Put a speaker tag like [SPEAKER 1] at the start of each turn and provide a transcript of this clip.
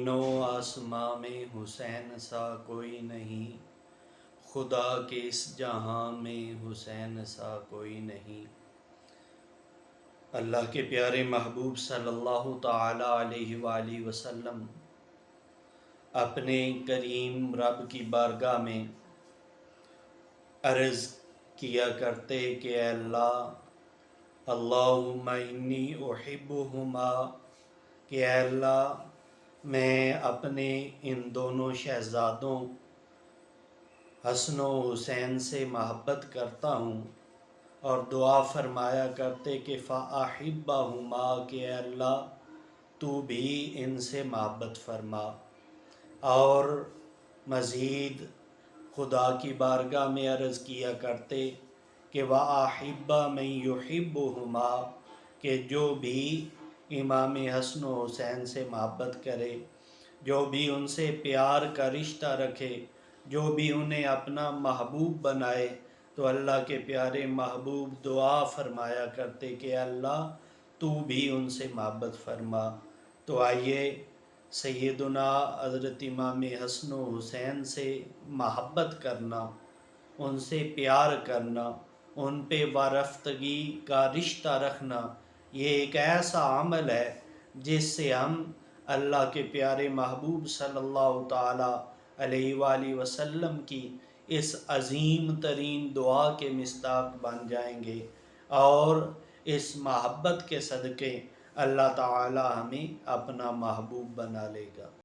[SPEAKER 1] زمین و آسماں میں حسین سا کوئی نہیں، خدا کے اس جہاں میں حسین سا کوئی نہیں۔ اللہ کے پیارے محبوب صلی اللہ تعالی علیہ وآلہ وسلم اپنے کریم رب کی بارگاہ میں عرض کیا کرتے کہ اے اللہ، اللہم انی احبہما، کہ اے اللہ میں اپنے ان دونوں شہزادوں حسن و حسین سے محبت کرتا ہوں، اور دعا فرمایا کرتے کہ فَأَحِبَّهُمَا، کہ اے اللہ تو بھی ان سے محبت فرما۔ اور مزید خدا کی بارگاہ میں عرض کیا کرتے کہ وَأَحِبَّ مَن يُحِبُّهُمَا، کہ جو بھی امام حسن و حسین سے محبت کرے، جو بھی ان سے پیار کا رشتہ رکھے، جو بھی انہیں اپنا محبوب بنائے، تو اللہ کے پیارے محبوب دعا فرمایا کرتے کہ اللہ تو بھی ان سے محبت فرما۔ تو آئیے سیدنا حضرت امام حسن و حسین سے محبت کرنا، ان سے پیار کرنا، ان پہ وارفتگی کا رشتہ رکھنا، یہ ایک ایسا عمل ہے جس سے ہم اللہ کے پیارے محبوب صلی اللہ تعالی علیہ وآلہ وسلم کی اس عظیم ترین دعا کے مصداق بن جائیں گے، اور اس محبت کے صدقے اللہ تعالی ہمیں اپنا محبوب بنا لے گا۔